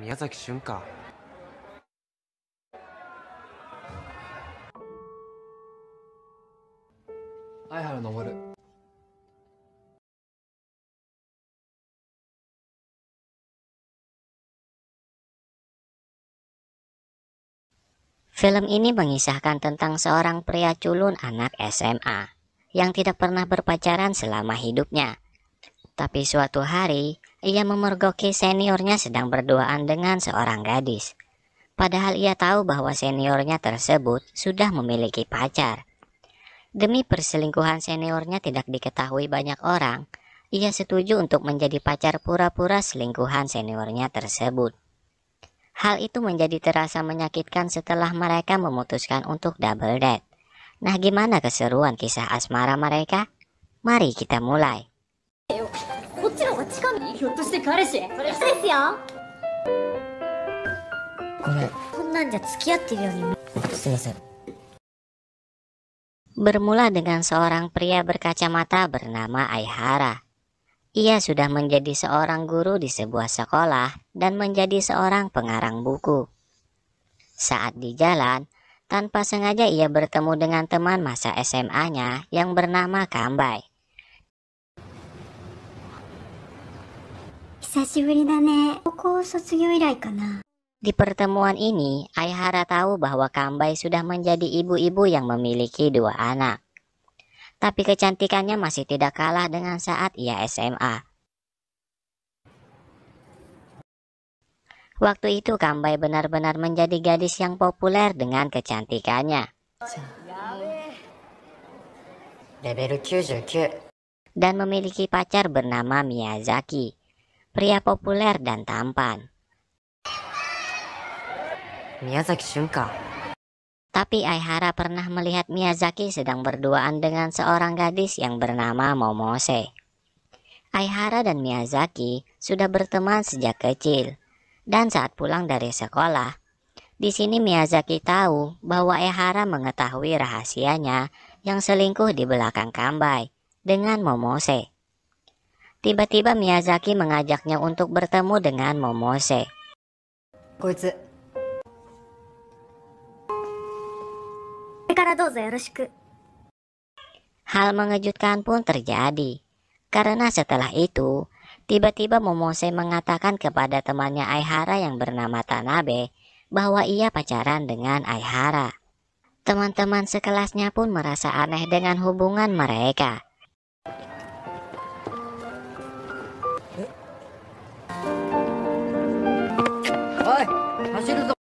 宮崎駿か。相原昇。Film ini mengisahkan tentang seorang pria culun anak SMA yang tidak pernah berpacaran selama hidupnya. Tapi suatu hari, ia memergoki seniornya sedang berduaan dengan seorang gadis. Padahal ia tahu bahwa seniornya tersebut sudah memiliki pacar. Demi perselingkuhan seniornya tidak diketahui banyak orang, ia setuju untuk menjadi pacar pura-pura selingkuhan seniornya tersebut. Hal itu menjadi terasa menyakitkan setelah mereka memutuskan untuk double date. Nah, gimana keseruan kisah asmara mereka? Mari kita mulai. こっちの方が近い。ひょっとして彼氏？それですよ。ごめん、こんなんじゃ付き合ってるように見。すいません。 Bermula dengan seorang pria berkacamata bernama Aihara. Ia sudah menjadi seorang guru di sebuah sekolah dan menjadi seorang pengarang buku. Saat di jalan, tanpa sengaja ia bertemu dengan teman masa SMA-nya yang bernama Kambai. 久しぶりだね。高校卒業以来かな。 Di pertemuan ini, Aihara tahu bahwa Kambai sudah menjadi ibu-ibu yang memiliki 2 anak. Tapi kecantikannya masih tidak kalah dengan saat ia SMA. Waktu itu Kambai benar-benar menjadi gadis yang populer dengan kecantikannya. Level 99. Dan memiliki pacar bernama Miyazaki, pria populer dan tampan. 宮崎駿か。 Tapi Aihara pernah melihat Miyazaki sedang berduaan dengan seorang gadis yang bernama Momose. Aihara dan Miyazaki sudah berteman sejak kecil, dan saat pulang dari sekolah, di sini Miyazaki tahu bahwa Aihara mengetahui rahasianya yang selingkuh di belakang Kambai dengan Momose. Tiba-tiba Miyazaki mengajaknya untuk bertemu dengan Momose. こいつ、 これからどうぞよろしく。 Hal mengejutkan pun terjadi, karena setelah itu, tiba-tiba Momose mengatakan kepada temannya Aihara yang bernama Tanabe bahwa ia pacaran dengan Aihara. Teman-teman sekelasnya pun merasa aneh dengan hubungan mereka. Oi, 走るぞ。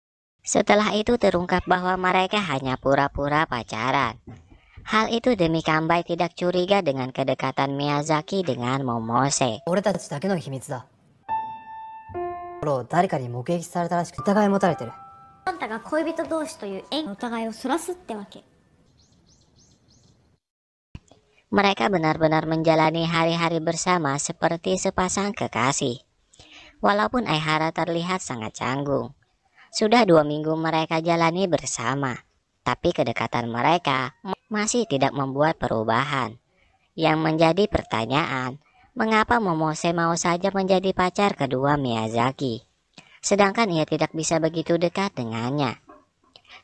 Setelah itu terungkap bahwa mereka hanya pura-pura pacaran. Hal itu demi Kambai tidak curiga dengan kedekatan Miyazaki dengan Momose. 俺たちだけの秘密だ。誰かに目撃されたらしく疑い持たれてる。あんたが恋人同士という縁の疑いをそらすってわけ。 Mereka benar-benar menjalani hari-hari bersama seperti sepasang kekasih. Walaupun Aihara terlihat sangat canggung. Sudah 2 minggu mereka jalani bersama, tapi kedekatan mereka masih tidak membuat perubahan. Yang menjadi pertanyaan, mengapa Momose mau saja menjadi pacar kedua Miyazaki, sedangkan ia tidak bisa begitu dekat dengannya.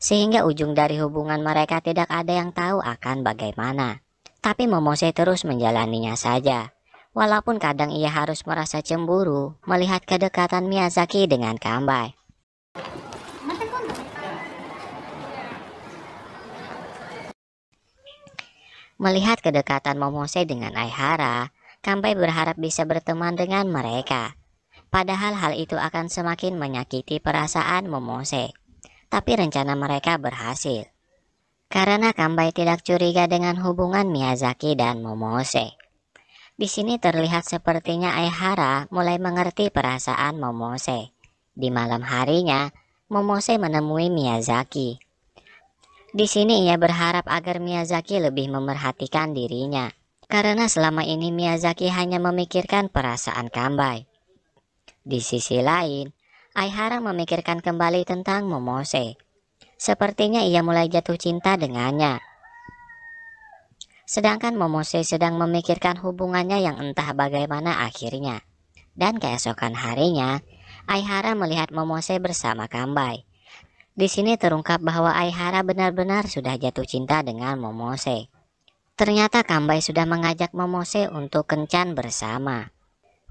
Sehingga ujung dari hubungan mereka tidak ada yang tahu akan bagaimana. Tapi Momose terus menjalaninya saja, walaupun kadang ia harus merasa cemburu melihat kedekatan Miyazaki dengan Kambai. Melihat kedekatan Momose dengan Aihara, Kambai berharap bisa berteman dengan mereka. Padahal hal itu akan semakin menyakiti perasaan Momose. Tapi rencana mereka berhasil. Karena Kambai tidak curiga dengan hubungan Miyazaki dan Momose. Di sini terlihat sepertinya Aihara mulai mengerti perasaan Momose. Di malam harinya, Momose menemui Miyazaki. Di sini ia berharap agar Miyazaki lebih memerhatikan dirinya, karena selama ini Miyazaki hanya memikirkan perasaan Kambai. Di sisi lain, Aihara memikirkan kembali tentang Momose. Sepertinya ia mulai jatuh cinta dengannya. Sedangkan Momose sedang memikirkan hubungannya yang entah bagaimana akhirnya. Dan keesokan harinya, Aihara melihat Momose bersama Kambai. Di sini terungkap bahwa Aihara benar-benar sudah jatuh cinta dengan Momose. Ternyata Kambai sudah mengajak Momose untuk kencan bersama.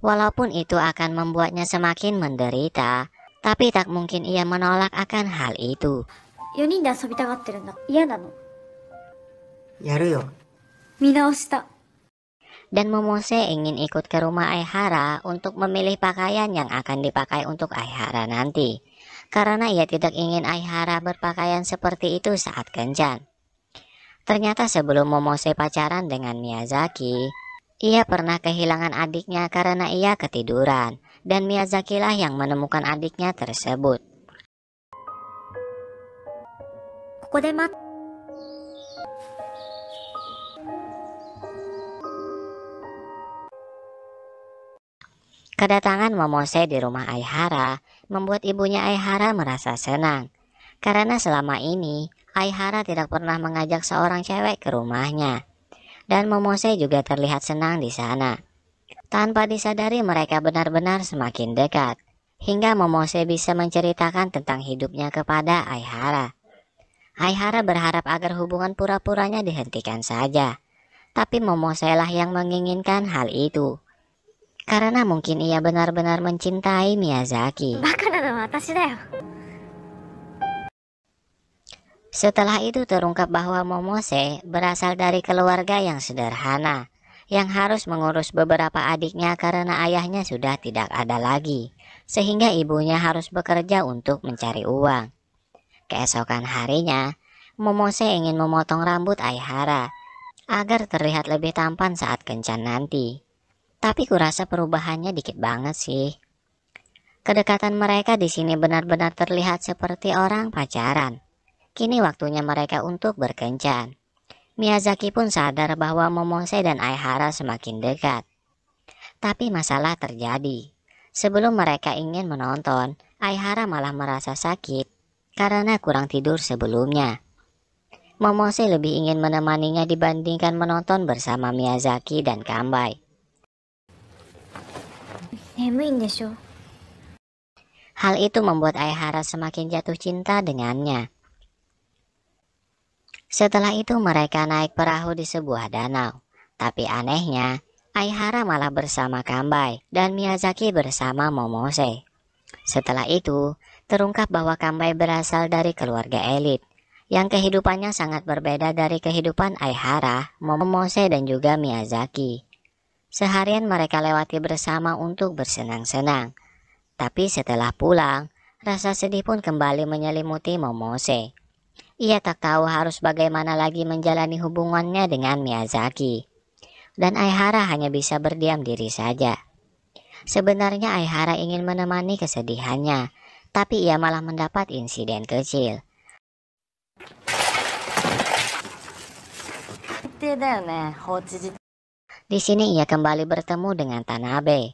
Walaupun itu akan membuatnya semakin menderita, tapi tak mungkin ia menolak akan hal itu. 4人で遊びたがってるんだ。嫌なの。やるよ。見直した。 Dan Momose ingin ikut ke rumah Aihara untuk memilih pakaian yang akan dipakai untuk Aihara nanti. Karena ia tidak ingin Aihara berpakaian seperti itu saat kencan. Ternyata sebelum Momose pacaran dengan Miyazaki, ia pernah kehilangan adiknya karena ia ketiduran. Dan Miyazaki lah yang menemukan adiknya tersebut. ここで待っ Kedatangan Momose di rumah Aihara membuat ibunya Aihara merasa senang. Karena selama ini Aihara tidak pernah mengajak seorang cewek ke rumahnya. Dan Momose juga terlihat senang di sana. Tanpa disadari mereka benar-benar semakin dekat. Hingga Momose bisa menceritakan tentang hidupnya kepada Aihara. Aihara berharap agar hubungan pura-puranya dihentikan saja. Tapi Momose lah yang menginginkan hal itu. Karena mungkin ia benar-benar mencintai Miyazaki. バカなのは私だよ。 Setelah itu terungkap bahwa Momose berasal dari keluarga yang sederhana, yang harus mengurus beberapa adiknya karena ayahnya sudah tidak ada lagi, sehingga ibunya harus bekerja untuk mencari uang. Keesokan harinya, Momose ingin memotong rambut Aihara, agar terlihat lebih tampan saat kencan nanti. Tapi kurasa perubahannya dikit banget sih. Kedekatan mereka di sini benar-benar terlihat seperti orang pacaran. Kini waktunya mereka untuk berkencan. Miyazaki pun sadar bahwa Momose dan Aihara semakin dekat. Tapi masalah terjadi. Sebelum mereka ingin menonton, Aihara malah merasa sakit karena kurang tidur sebelumnya. Momose lebih ingin menemaninya dibandingkan menonton bersama Miyazaki dan Kambai. 眠いんでしょ。 Hal itu membuat Aihara semakin jatuh cinta dengannya. Setelah itu mereka naik perahu di sebuah danau. Tapi anehnya, Aihara malah bersama Kambai dan Miyazaki bersama Momose. Setelah itu, terungkap bahwa Kambai berasal dari keluarga elit, yang kehidupannya sangat berbeda dari kehidupan Aihara, Momose dan juga Miyazaki. Seharian mereka lewati bersama untuk bersenang-senang. Tapi setelah pulang, rasa sedih pun kembali menyelimuti Momose. Ia tak tahu harus bagaimana lagi menjalani hubungannya dengan Miyazaki. Dan Aihara hanya bisa berdiam diri saja. Sebenarnya Aihara ingin menemani kesedihannya, tapi ia malah mendapat insiden kecil. 決定だよね、放置自体。 Di sini ia kembali bertemu dengan Tanabe.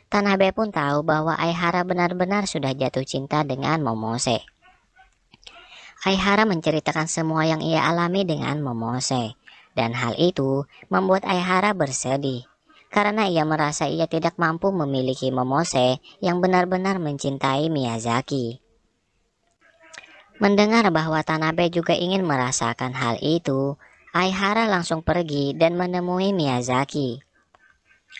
Tanabe pun tahu bahwa Aihara benar-benar sudah jatuh cinta dengan Momose. Aihara menceritakan semua yang ia alami dengan Momose. Dan hal itu membuat Aihara bersedih. Karena ia merasa ia tidak mampu memiliki Momose yang benar-benar mencintai Miyazaki. Mendengar bahwa Tanabe juga ingin merasakan hal itu, Aihara langsung pergi dan menemui Miyazaki.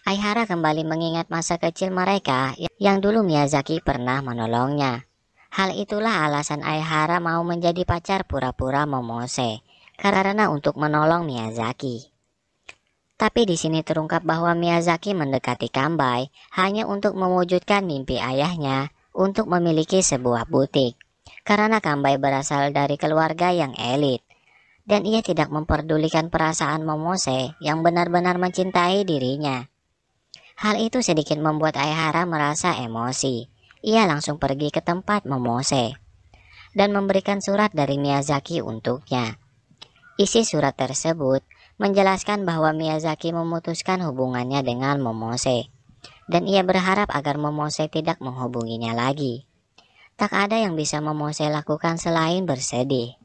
Aihara kembali mengingat masa kecil mereka yang dulu Miyazaki pernah menolongnya. Hal itulah alasan Aihara mau menjadi pacar pura-pura Momose, karena untuk menolong Miyazaki. Tapi di sini terungkap bahwa Miyazaki mendekati Kambai hanya untuk mewujudkan mimpi ayahnya untuk memiliki sebuah butik. Karena Kambai berasal dari keluarga yang elit. Dan ia tidak memperdulikan perasaan Momose yang benar-benar mencintai dirinya. Hal itu sedikit membuat Aihara merasa emosi. Ia langsung pergi ke tempat Momose dan memberikan surat dari Miyazaki untuknya. Isi surat tersebut menjelaskan bahwa Miyazaki memutuskan hubungannya dengan Momose. Dan ia berharap agar Momose tidak menghubunginya lagi. Tak ada yang bisa Momose lakukan selain bersedih.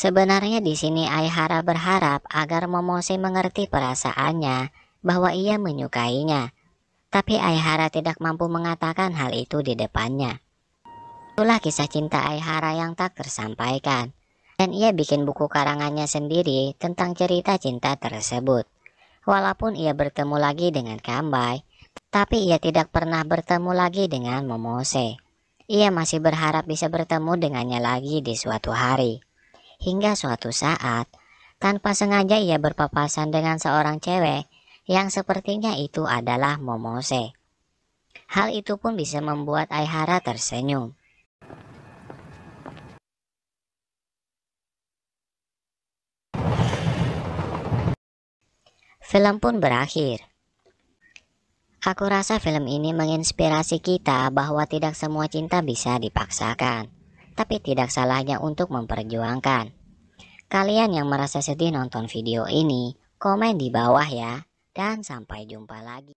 Sebenarnya di sini Aihara berharap agar Momose mengerti perasaannya bahwa ia menyukainya. Tapi Aihara tidak mampu mengatakan hal itu di depannya. Itulah kisah cinta Aihara yang tak tersampaikan. Dan ia bikin buku karangannya sendiri tentang cerita cinta tersebut. Walaupun ia bertemu lagi dengan Kanbai, tapi ia tidak pernah bertemu lagi dengan Momose. Ia masih berharap bisa bertemu dengannya lagi di suatu hari. Hingga suatu saat, tanpa sengaja ia berpapasan dengan seorang cewek yang sepertinya itu adalah Momose. Hal itu pun bisa membuat Aihara tersenyum. Film pun berakhir. Aku rasa film ini menginspirasi kita bahwa tidak semua cinta bisa dipaksakan, tapi tidak salahnya untuk memperjuangkan. Kalian yang merasa sedih nonton video ini, komen di bawah ya, dan sampai jumpa lagi.